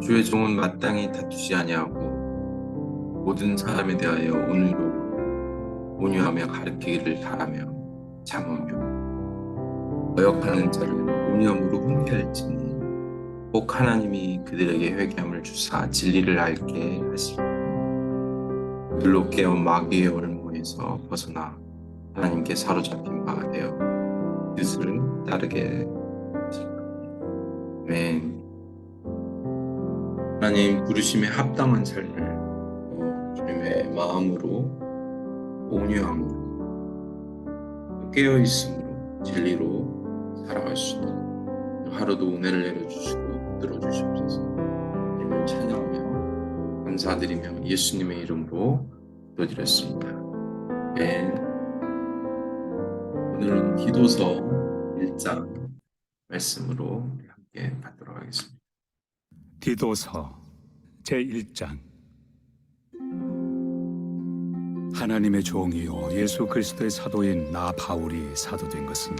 주의 종은 마땅히 다투지 아니하고 모든 사람에 대하여 온유하며 가르치기를 바라며 참으며 거역하는 자를 온유함으로 훈계할지니 꼭 하나님이 그들에게 회개함을 주사 진리를 알게 하시고 그들로 깨운 마귀의 올무에서 벗어나 하나님께 사로잡힌 바가 되어 뜻을 따르게 하시리라. 아멘. 하나님 부르심에 합당한 삶을 주님의 마음으로 온유함으로 깨어있음으로 진리로 살아갈 수 있도록 하루도 은혜를 내려주시고 들어주시옵소서. 주님을 찬양하며 감사드리며 예수님의 이름으로 기도드렸습니다. 네. 오늘은 디도서 1장 말씀으로 함께 받도록 하겠습니다. 디도서 제1장. 하나님의 종이요 예수 그리스도의 사도인 나 바울이 사도된 것은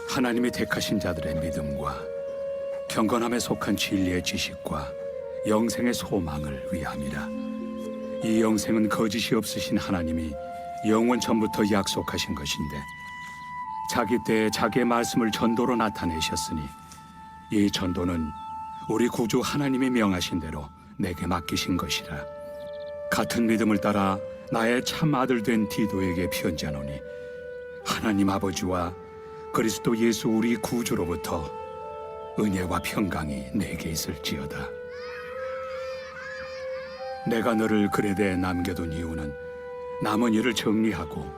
하나님이 택하신 자들의 믿음과 경건함에 속한 진리의 지식과 영생의 소망을 위함이라. 이 영생은 거짓이 없으신 하나님이 영원 전부터 약속하신 것인데 자기 때에 자기의 말씀을 전도로 나타내셨으니 이 전도는 우리 구주 하나님이 명하신 대로 내게 맡기신 것이라. 같은 믿음을 따라 나의 참 아들 된 디도에게 편지하노니 하나님 아버지와 그리스도 예수 우리 구주로부터 은혜와 평강이 내게 있을지어다. 내가 너를 그레데에 남겨둔 이유는 남은 일을 정리하고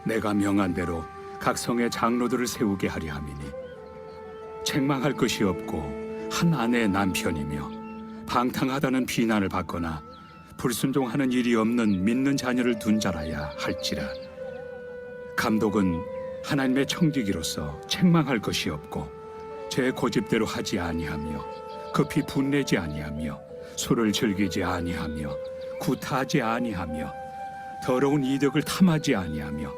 내가 명한 대로 각 성의 장로들을 세우게 하려 함이니 책망할 것이 없고 한 아내의 남편이며 방탕하다는 비난을 받거나 불순종하는 일이 없는 믿는 자녀를 둔 자라야 할지라. 감독은 하나님의 청지기로서 책망할 것이 없고 제 고집대로 하지 아니하며 급히 분내지 아니하며 술을 즐기지 아니하며 구타하지 아니하며 더러운 이득을 탐하지 아니하며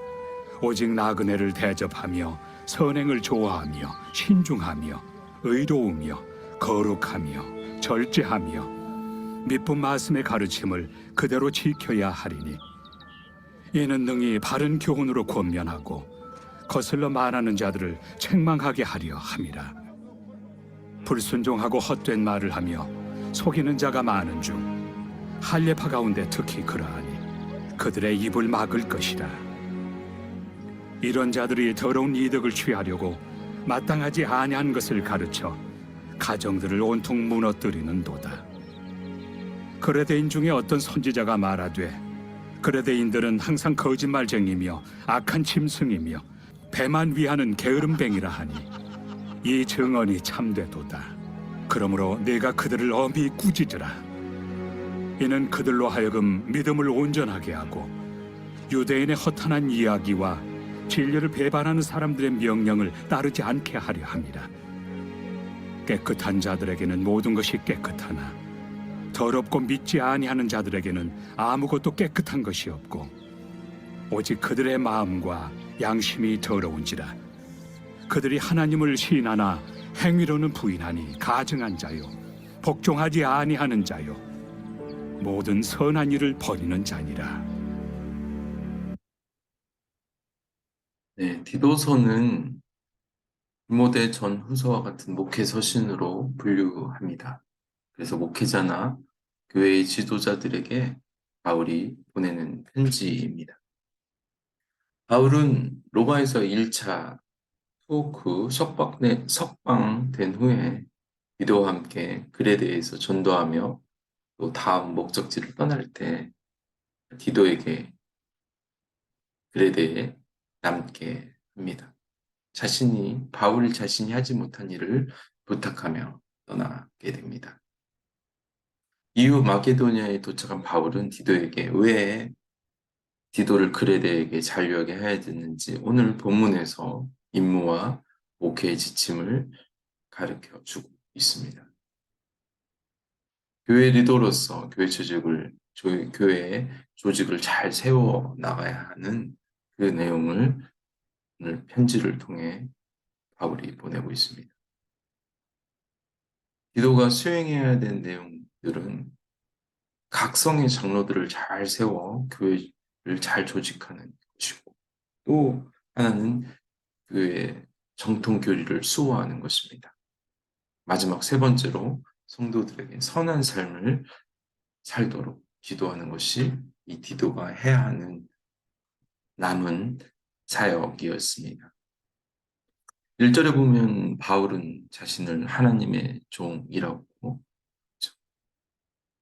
오직 나그네를 대접하며 선행을 좋아하며 신중하며 의로우며 거룩하며 절제하며 미쁜 말씀의 가르침을 그대로 지켜야 하리니 이는 능히 바른 교훈으로 권면하고 거슬러 말하는 자들을 책망하게 하려 함이라. 불순종하고 헛된 말을 하며 속이는 자가 많은 중 할례파 가운데 특히 그러하니 그들의 입을 막을 것이라. 이런 자들이 더러운 이득을 취하려고 마땅하지 아니한 것을 가르쳐 가정들을 온통 무너뜨리는도다. 그레데인 중에 어떤 선지자가 말하되 그레데인들은 항상 거짓말쟁이며 악한 짐승이며 배만 위하는 게으름뱅이라 하니 이 증언이 참되도다. 그러므로 네가 그들을 엄히 꾸짖으라. 이는 그들로 하여금 믿음을 온전하게 하고 유대인의 허탄한 이야기와 진리를 배반하는 사람들의 명령을 따르지 않게 하려 함이라. 깨끗한 자들에게는 모든 것이 깨끗하나 더럽고 믿지 아니하는 자들에게는 아무것도 깨끗한 것이 없고 오직 그들의 마음과 양심이 더러운지라. 그들이 하나님을 시인하나 행위로는 부인하니 가증한 자요 복종하지 아니하는 자요 모든 선한 일을 버리는 자니라. 네, 디도서는 디모데 전후서와 같은 목회 서신으로 분류합니다. 그래서 목회자나 교회의 지도자들에게 바울이 보내는 편지입니다. 바울은 로마에서 1차 투오크 석방된 후에 디도와 함께 그레데에서 전도하며 또 다음 목적지를 떠날 때 디도에게 그레데에 남게 합니다. 바울 자신이 하지 못한 일을 부탁하며 떠나게 됩니다. 이후 마게도니아에 도착한 바울은 디도에게 왜 디도를 그레데에게 잔류하게 해야 됐는지 오늘 본문에서 임무와 목회의 지침을 가르쳐 주고 있습니다. 교회 리더로서 교회의 조직을 잘 세워 나가야 하는 그 내용을 오늘 편지를 통해 바울이 보내고 있습니다. 디도가 수행해야 되는 내용들은 각성의 장로들을 잘 세워 교회를 잘 조직하는 것이고, 또 하나는 교회의 정통 교리를 수호하는 것입니다. 마지막 세 번째로 성도들에게 선한 삶을 살도록 기도하는 것이 이 디도가 해야 하는 남은 사역이었습니다. 1절에 보면 바울은 자신을 하나님의 종이라고,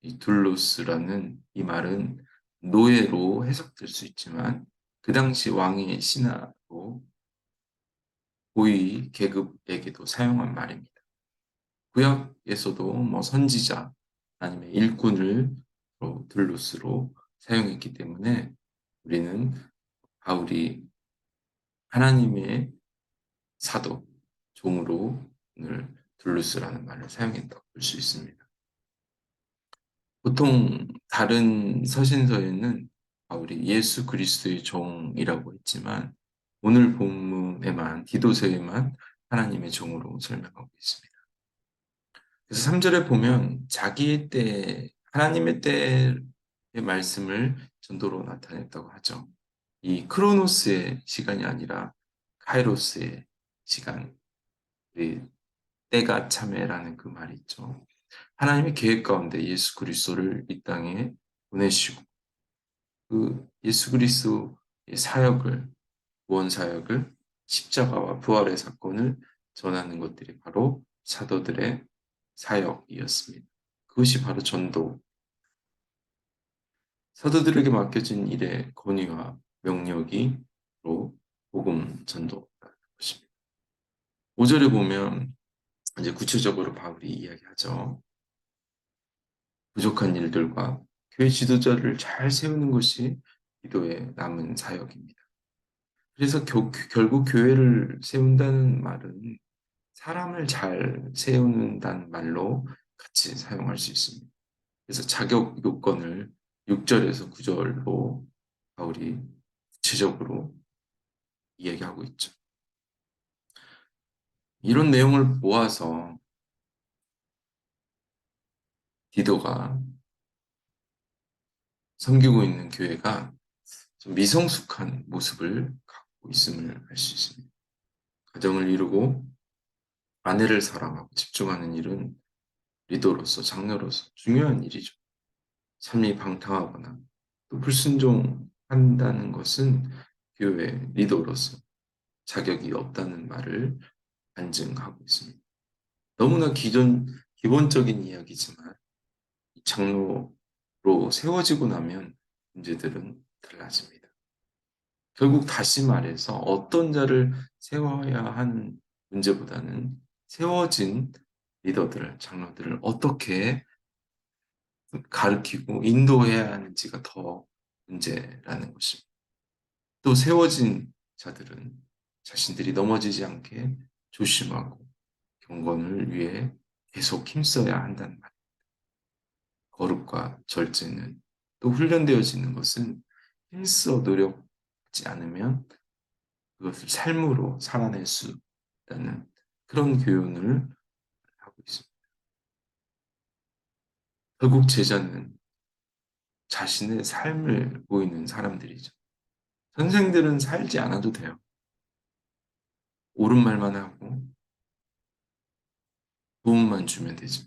이 둘로스라는 이 말은 노예로 해석될 수 있지만 그 당시 왕의 신하로 고위 계급에게도 사용한 말입니다. 구약에서도 뭐 선지자 아니면 일꾼을 둘로스로 사용했기 때문에 우리는 바울이 하나님의 사도, 종으로 오늘 둘루스라는 말을 사용했다고 볼 수 있습니다. 보통 다른 서신서에는 바울이 예수 그리스도의 종이라고 했지만 오늘 본문에만, 디도서에만 하나님의 종으로 설명하고 있습니다. 그래서 3절에 보면 자기의 때, 하나님의 때의 말씀을 전도로 나타냈다고 하죠. 이 크로노스의 시간이 아니라 카이로스의 시간, 우리 때가 참회라는 그 말이 있죠. 하나님의 계획 가운데 예수 그리스도를 이 땅에 보내시고 그 예수 그리스도의 사역을, 구원 사역을, 십자가와 부활의 사건을 전하는 것들이 바로 사도들의 사역이었습니다. 그것이 바로 전도, 사도들에게 맡겨진 일의 권위와 명령이 바로 복음 전도라는 것입니다. 5절에 보면 이제 구체적으로 바울이 이야기하죠. 부족한 일들과 교회 지도자를 잘 세우는 것이 기도의 남은 사역입니다. 그래서 결국 교회를 세운다는 말은 사람을 잘 세우는다는 말로 같이 사용할 수 있습니다. 그래서 자격 요건을 6절에서 9절로 바울이 구체적으로 이야기하고 있죠. 이런 내용을 모아서 디도가 섬기고 있는 교회가 좀 미성숙한 모습을 갖고 있음을 알 수 있습니다. 가정을 이루고 아내를 사랑하고 집중하는 일은 리더로서, 장로로서 중요한 일이죠. 삶이 방탕하거나 또 불순종한다는 것은 교회 리더로서 자격이 없다는 말을 반증하고 있습니다. 너무나 기본적인 이야기지만 장로로 세워지고 나면 문제들은 달라집니다. 결국 다시 말해서 어떤 자를 세워야 하는 문제보다는 세워진 리더들, 장로들을 어떻게 가르치고 인도해야 하는지가 더 문제라는 것입니다. 또 세워진 자들은 자신들이 넘어지지 않게 조심하고 경건을 위해 계속 힘써야 한다는 말. 거룩과 절제는 또 훈련되어지는 것은 힘써 노력하지 않으면 그것을 삶으로 살아낼 수 있다는 그런 교훈을 하고 있습니다. 결국 제자는 자신의 삶을 보이는 사람들이죠. 선생들은 살지 않아도 돼요. 옳은 말만 하고 도움만 주면 되죠.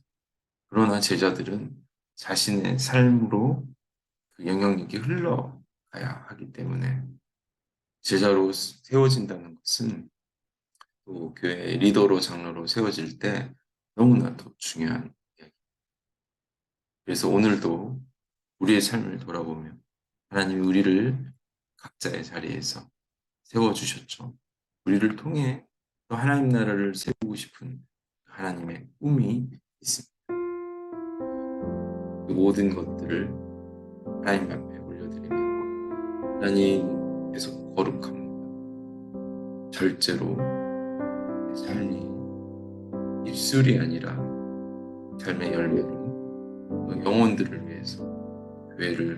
그러나 제자들은 자신의 삶으로 그 영향력이 흘러가야 하기 때문에 제자로 세워진다는 것은 또 교회 리더로 장로로 세워질 때 너무나도 중요한 이야기. 그래서 오늘도 우리의 삶을 돌아보면 하나님이 우리를 각자의 자리에서 세워주셨죠. 우리를 통해 또 하나님 나라를 세우고 싶은 하나님의 꿈이 있습니다. 그 모든 것들을 하나님 앞에 올려드리며 하나님께서 거룩합니다. 절제로 삶이 입술이 아니라 삶의 열매로 영혼들을 위해서 교회를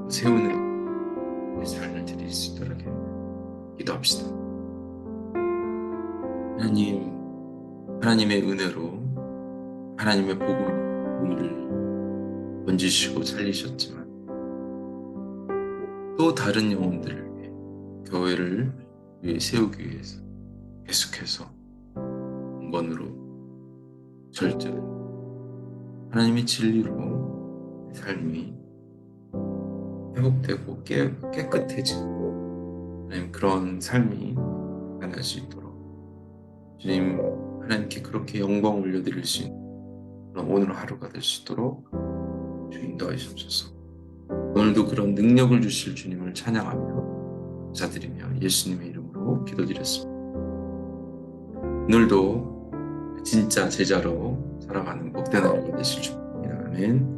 세우는 삶을 드릴 수 있도록 기도합시다. 하나님의 은혜로 하나님의 복음으로 우리를 건지시고 살리셨지만 또 다른 영혼들을 위해 교회를 위해 세우기 위해서 계속해서 번번으로 절제로 하나님의 진리로 내 삶이 회복되고 깨끗해지고 하나님 그런 삶이 나타날 수 있도록 주님 하나님께 그렇게 영광 올려드릴 수 있는 그런 오늘 하루가 될 수 있도록 주님 인도하시옵소서. 오늘도 그런 능력을 주실 주님을 찬양하며 감사드리며 예수님의 이름으로 기도드렸습니다. 오늘도 진짜 제자로 살아가는 복된 하루가 되실 줄 믿습니다. 아멘.